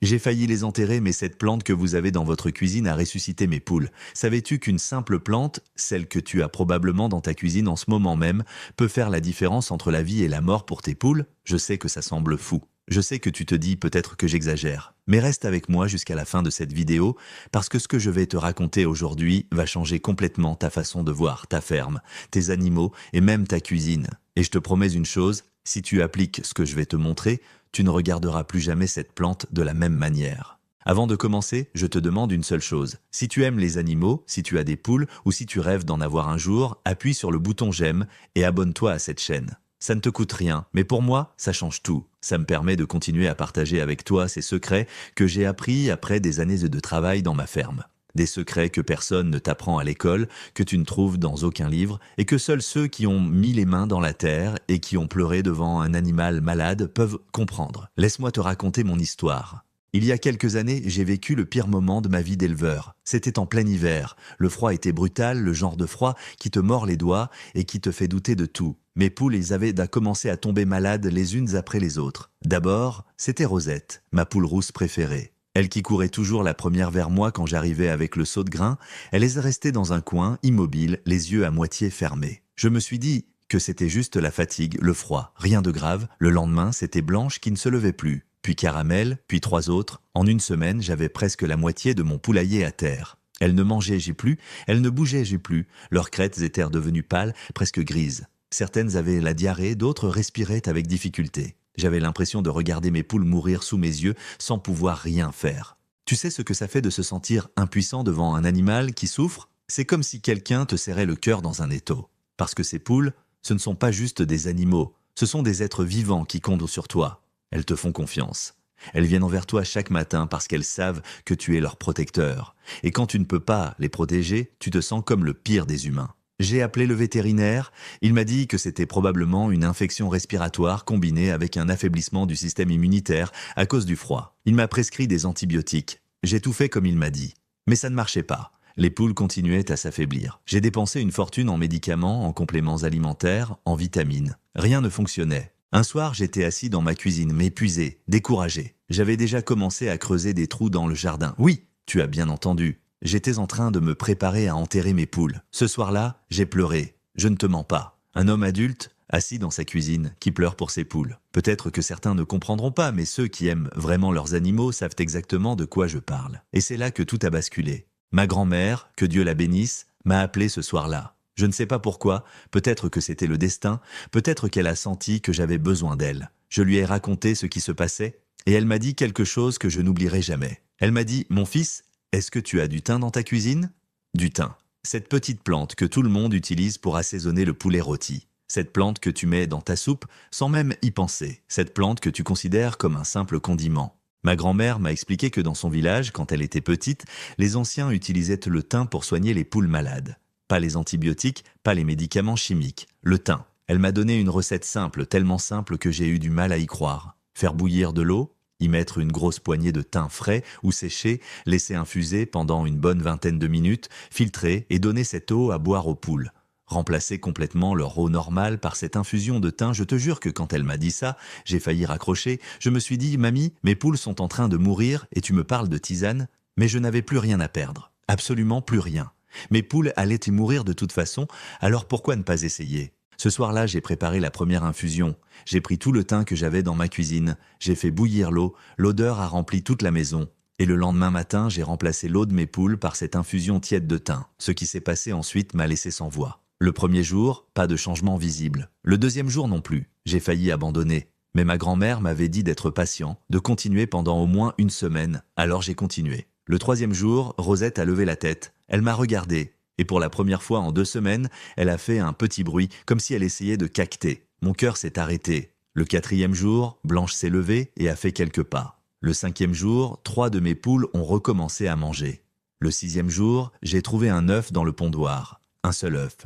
J'ai failli les enterrer, mais cette plante que vous avez dans votre cuisine a ressuscité mes poules. Savais-tu qu'une simple plante, celle que tu as probablement dans ta cuisine en ce moment même, peut faire la différence entre la vie et la mort pour tes poules? Je sais que ça semble fou. Je sais que tu te dis peut-être que j'exagère. Mais reste avec moi jusqu'à la fin de cette vidéo, parce que ce que je vais te raconter aujourd'hui va changer complètement ta façon de voir ta ferme, tes animaux et même ta cuisine. Et je te promets une chose, si tu appliques ce que je vais te montrer, tu ne regarderas plus jamais cette plante de la même manière. Avant de commencer, je te demande une seule chose. Si tu aimes les animaux, si tu as des poules ou si tu rêves d'en avoir un jour, appuie sur le bouton j'aime et abonne-toi à cette chaîne. Ça ne te coûte rien, mais pour moi, ça change tout. Ça me permet de continuer à partager avec toi ces secrets que j'ai appris après des années de travail dans ma ferme. Des secrets que personne ne t'apprend à l'école, que tu ne trouves dans aucun livre, et que seuls ceux qui ont mis les mains dans la terre et qui ont pleuré devant un animal malade peuvent comprendre. Laisse-moi te raconter mon histoire. Il y a quelques années, j'ai vécu le pire moment de ma vie d'éleveur. C'était en plein hiver. Le froid était brutal, le genre de froid qui te mord les doigts et qui te fait douter de tout. Mes poules, ils avaient commencé à tomber malades les unes après les autres. D'abord, c'était Rosette, ma poule rousse préférée. Elle qui courait toujours la première vers moi quand j'arrivais avec le seau de grain, elle est restée dans un coin, immobile, les yeux à moitié fermés. Je me suis dit que c'était juste la fatigue, le froid, rien de grave. Le lendemain, c'était Blanche qui ne se levait plus. Puis Caramel, puis 3 autres. En une semaine, j'avais presque la moitié de mon poulailler à terre. Elles ne mangeaient plus, elles ne bougeaient plus. Leurs crêtes étaient devenues pâles, presque grises. Certaines avaient la diarrhée, d'autres respiraient avec difficulté. J'avais l'impression de regarder mes poules mourir sous mes yeux sans pouvoir rien faire. Tu sais ce que ça fait de se sentir impuissant devant un animal qui souffre? C'est comme si quelqu'un te serrait le cœur dans un étau. Parce que ces poules, ce ne sont pas juste des animaux, ce sont des êtres vivants qui comptent sur toi. Elles te font confiance. Elles viennent envers toi chaque matin parce qu'elles savent que tu es leur protecteur. Et quand tu ne peux pas les protéger, tu te sens comme le pire des humains. J'ai appelé le vétérinaire, il m'a dit que c'était probablement une infection respiratoire combinée avec un affaiblissement du système immunitaire à cause du froid. Il m'a prescrit des antibiotiques. J'ai tout fait comme il m'a dit. Mais ça ne marchait pas. Les poules continuaient à s'affaiblir. J'ai dépensé une fortune en médicaments, en compléments alimentaires, en vitamines. Rien ne fonctionnait. Un soir, j'étais assis dans ma cuisine, m'épuisé, découragé. J'avais déjà commencé à creuser des trous dans le jardin. Oui, tu as bien entendu. J'étais en train de me préparer à enterrer mes poules. Ce soir-là, j'ai pleuré. Je ne te mens pas. Un homme adulte, assis dans sa cuisine, qui pleure pour ses poules. Peut-être que certains ne comprendront pas, mais ceux qui aiment vraiment leurs animaux savent exactement de quoi je parle. Et c'est là que tout a basculé. Ma grand-mère, que Dieu la bénisse, m'a appelé ce soir-là. Je ne sais pas pourquoi, peut-être que c'était le destin, peut-être qu'elle a senti que j'avais besoin d'elle. Je lui ai raconté ce qui se passait, et elle m'a dit quelque chose que je n'oublierai jamais. Elle m'a dit « Mon fils, est-ce que tu as du thym dans ta cuisine ?» Du thym. Cette petite plante que tout le monde utilise pour assaisonner le poulet rôti. Cette plante que tu mets dans ta soupe sans même y penser. Cette plante que tu considères comme un simple condiment. Ma grand-mère m'a expliqué que dans son village, quand elle était petite, les anciens utilisaient le thym pour soigner les poules malades. Pas les antibiotiques, pas les médicaments chimiques. Le thym. Elle m'a donné une recette simple, tellement simple que j'ai eu du mal à y croire. Faire bouillir de l'eau, y mettre une grosse poignée de thym frais ou séché, laisser infuser pendant une bonne vingtaine de minutes, filtrer et donner cette eau à boire aux poules. Remplacer complètement leur eau normale par cette infusion de thym, je te jure que quand elle m'a dit ça, j'ai failli raccrocher. Je me suis dit « Mamie, mes poules sont en train de mourir et tu me parles de tisane ?» Mais je n'avais plus rien à perdre. Absolument plus rien. Mes poules allaient y mourir de toute façon, alors pourquoi ne pas essayer? Ce soir-là, j'ai préparé la première infusion. J'ai pris tout le thym que j'avais dans ma cuisine. J'ai fait bouillir l'eau. L'odeur a rempli toute la maison. Et le lendemain matin, j'ai remplacé l'eau de mes poules par cette infusion tiède de thym. Ce qui s'est passé ensuite m'a laissé sans voix. Le premier jour, pas de changement visible. Le deuxième jour non plus. J'ai failli abandonner. Mais ma grand-mère m'avait dit d'être patient, de continuer pendant au moins une semaine. Alors j'ai continué. Le troisième jour, Rosette a levé la tête. Elle m'a regardé. Et pour la première fois en 2 semaines, elle a fait un petit bruit, comme si elle essayait de caqueter. Mon cœur s'est arrêté. Le 4e jour, Blanche s'est levée et a fait quelques pas. Le 5e jour, 3 de mes poules ont recommencé à manger. Le 6e jour, j'ai trouvé un œuf dans le pondoir. Un seul œuf.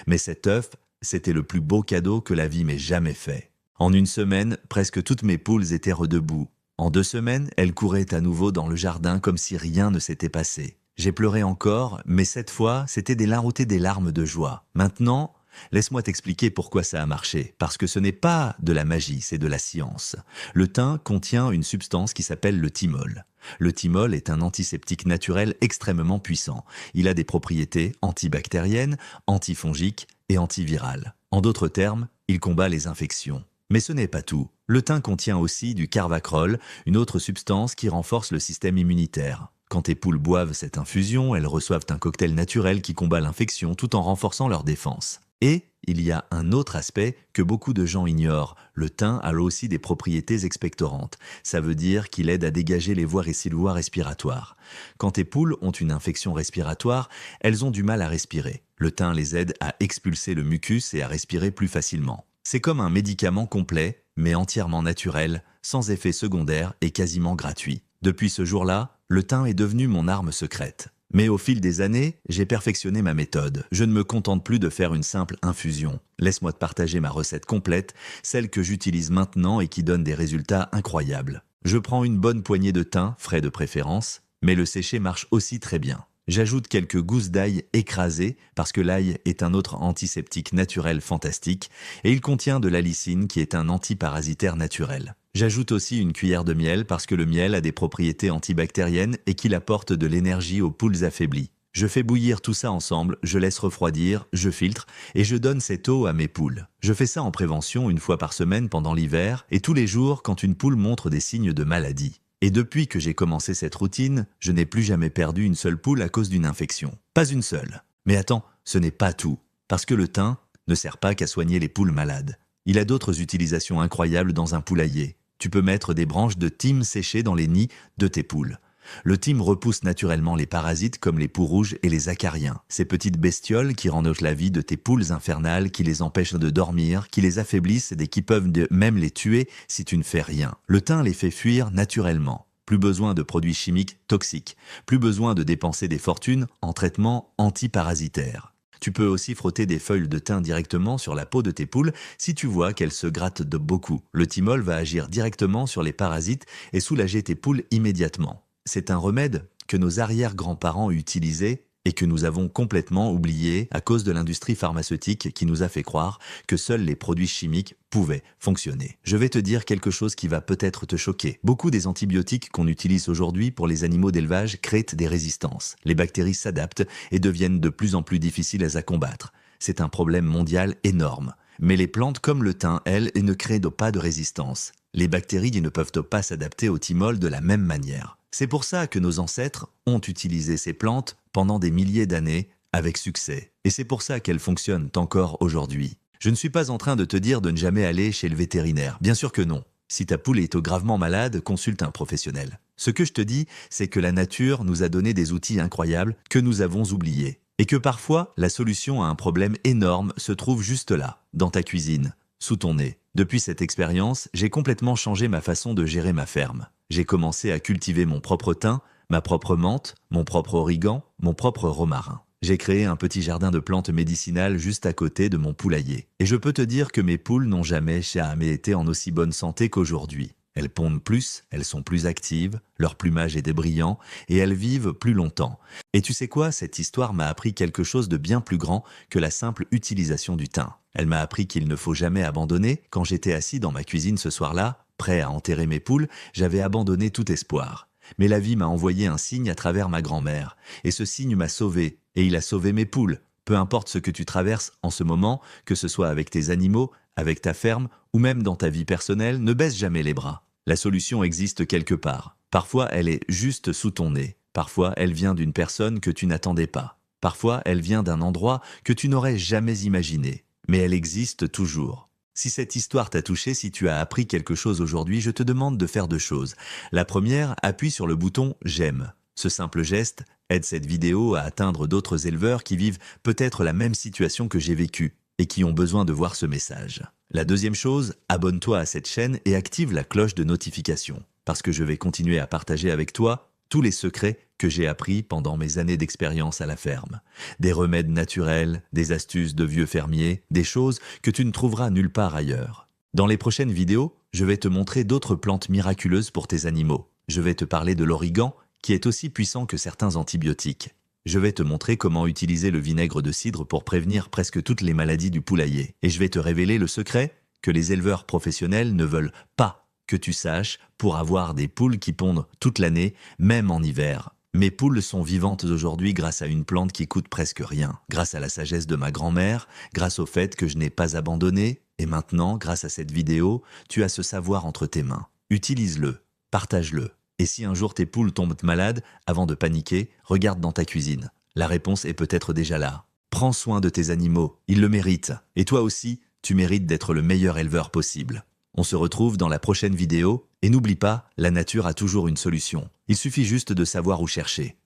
Mais cet œuf, c'était le plus beau cadeau que la vie m'ait jamais fait. En une semaine, presque toutes mes poules étaient redebout. En 2 semaines, elles couraient à nouveau dans le jardin comme si rien ne s'était passé. J'ai pleuré encore, mais cette fois, c'était des larmes de joie. Maintenant, Laisse-moi t'expliquer pourquoi ça a marché, parce que ce n'est pas de la magie, c'est de la science. Le thym contient une substance qui s'appelle le thymol. Le thymol est un antiseptique naturel extrêmement puissant. Il a des propriétés antibactériennes, antifongiques et antivirales. En d'autres termes, il combat les infections. Mais ce n'est pas tout. Le thym contient aussi du carvacrol, une autre substance qui renforce le système immunitaire. Quand tes poules boivent cette infusion, elles reçoivent un cocktail naturel qui combat l'infection tout en renforçant leur défense. Et il y a un autre aspect que beaucoup de gens ignorent. Le thym a aussi des propriétés expectorantes. Ça veut dire qu'il aide à dégager les voies respiratoires. Quand tes poules ont une infection respiratoire, elles ont du mal à respirer. Le thym les aide à expulser le mucus et à respirer plus facilement. C'est comme un médicament complet, mais entièrement naturel, sans effet secondaire et quasiment gratuit. Depuis ce jour-là, le thym est devenu mon arme secrète. Mais au fil des années, j'ai perfectionné ma méthode. Je ne me contente plus de faire une simple infusion. Laisse-moi te partager ma recette complète, celle que j'utilise maintenant et qui donne des résultats incroyables. Je prends une bonne poignée de thym, frais de préférence, mais le séché marche aussi très bien. J'ajoute quelques gousses d'ail écrasées parce que l'ail est un autre antiseptique naturel fantastique et il contient de l'allicine qui est un antiparasitaire naturel. J'ajoute aussi une cuillère de miel parce que le miel a des propriétés antibactériennes et qu'il apporte de l'énergie aux poules affaiblies. Je fais bouillir tout ça ensemble, je laisse refroidir, je filtre et je donne cette eau à mes poules. Je fais ça en prévention une fois par semaine pendant l'hiver et tous les jours quand une poule montre des signes de maladie. Et depuis que j'ai commencé cette routine, je n'ai plus jamais perdu une seule poule à cause d'une infection. Pas une seule. Mais attends, ce n'est pas tout. Parce que le thym ne sert pas qu'à soigner les poules malades. Il a d'autres utilisations incroyables dans un poulailler. Tu peux mettre des branches de thym séchées dans les nids de tes poules. Le thym repousse naturellement les parasites comme les poux rouges et les acariens. Ces petites bestioles qui rendent la vie de tes poules infernales, qui les empêchent de dormir, qui les affaiblissent et qui peuvent même les tuer si tu ne fais rien. Le thym les fait fuir naturellement. Plus besoin de produits chimiques toxiques. Plus besoin de dépenser des fortunes en traitements antiparasitaires. Tu peux aussi frotter des feuilles de thym directement sur la peau de tes poules si tu vois qu'elles se grattent de beaucoup. Le thymol va agir directement sur les parasites et soulager tes poules immédiatement. C'est un remède que nos arrière-grands-parents utilisaient et que nous avons complètement oublié à cause de l'industrie pharmaceutique qui nous a fait croire que seuls les produits chimiques pouvaient fonctionner. Je vais te dire quelque chose qui va peut-être te choquer. Beaucoup des antibiotiques qu'on utilise aujourd'hui pour les animaux d'élevage créent des résistances. Les bactéries s'adaptent et deviennent de plus en plus difficiles à combattre. C'est un problème mondial énorme. Mais les plantes comme le thym, elles, ne créent pas de résistance. Les bactéries ne peuvent pas s'adapter au thymol de la même manière. C'est pour ça que nos ancêtres ont utilisé ces plantes pendant des milliers d'années avec succès. Et c'est pour ça qu'elles fonctionnent encore aujourd'hui. Je ne suis pas en train de te dire de ne jamais aller chez le vétérinaire. Bien sûr que non. Si ta poule est gravement malade, consulte un professionnel. Ce que je te dis, c'est que la nature nous a donné des outils incroyables que nous avons oubliés. Et que parfois, la solution à un problème énorme se trouve juste là, dans ta cuisine, sous ton nez. Depuis cette expérience, j'ai complètement changé ma façon de gérer ma ferme. J'ai commencé à cultiver mon propre thym, ma propre menthe, mon propre origan, mon propre romarin. J'ai créé un petit jardin de plantes médicinales juste à côté de mon poulailler. Et je peux te dire que mes poules n'ont jamais été en aussi bonne santé qu'aujourd'hui. Elles pondent plus, elles sont plus actives, leur plumage est débrillant et elles vivent plus longtemps. Et tu sais quoi, cette histoire m'a appris quelque chose de bien plus grand que la simple utilisation du thym. Elle m'a appris qu'il ne faut jamais abandonner. Quand j'étais assis dans ma cuisine ce soir-là, prêt à enterrer mes poules, j'avais abandonné tout espoir. Mais la vie m'a envoyé un signe à travers ma grand-mère. Et ce signe m'a sauvé, et il a sauvé mes poules. Peu importe ce que tu traverses en ce moment, que ce soit avec tes animaux, avec ta ferme, ou même dans ta vie personnelle, ne baisse jamais les bras. La solution existe quelque part. Parfois, elle est juste sous ton nez. Parfois, elle vient d'une personne que tu n'attendais pas. Parfois, elle vient d'un endroit que tu n'aurais jamais imaginé. Mais elle existe toujours. Si cette histoire t'a touché, si tu as appris quelque chose aujourd'hui, je te demande de faire deux choses. La première, appuie sur le bouton « J'aime ». Ce simple geste aide cette vidéo à atteindre d'autres éleveurs qui vivent peut-être la même situation que j'ai vécue et qui ont besoin de voir ce message. La deuxième chose, abonne-toi à cette chaîne et active la cloche de notification, parce que je vais continuer à partager avec toi tous les secrets que j'ai appris pendant mes années d'expérience à la ferme. Des remèdes naturels, des astuces de vieux fermiers, des choses que tu ne trouveras nulle part ailleurs. Dans les prochaines vidéos, je vais te montrer d'autres plantes miraculeuses pour tes animaux. Je vais te parler de l'origan, qui est aussi puissant que certains antibiotiques. Je vais te montrer comment utiliser le vinaigre de cidre pour prévenir presque toutes les maladies du poulailler. Et je vais te révéler le secret que les éleveurs professionnels ne veulent pas que tu saches pour avoir des poules qui pondent toute l'année, même en hiver. Mes poules sont vivantes aujourd'hui grâce à une plante qui coûte presque rien, grâce à la sagesse de ma grand-mère, grâce au fait que je n'ai pas abandonné, et maintenant, grâce à cette vidéo, tu as ce savoir entre tes mains. Utilise-le, partage-le. Et si un jour tes poules tombent malades, avant de paniquer, regarde dans ta cuisine. La réponse est peut-être déjà là. Prends soin de tes animaux, ils le méritent. Et toi aussi, tu mérites d'être le meilleur éleveur possible. On se retrouve dans la prochaine vidéo, et n'oublie pas, la nature a toujours une solution. Il suffit juste de savoir où chercher.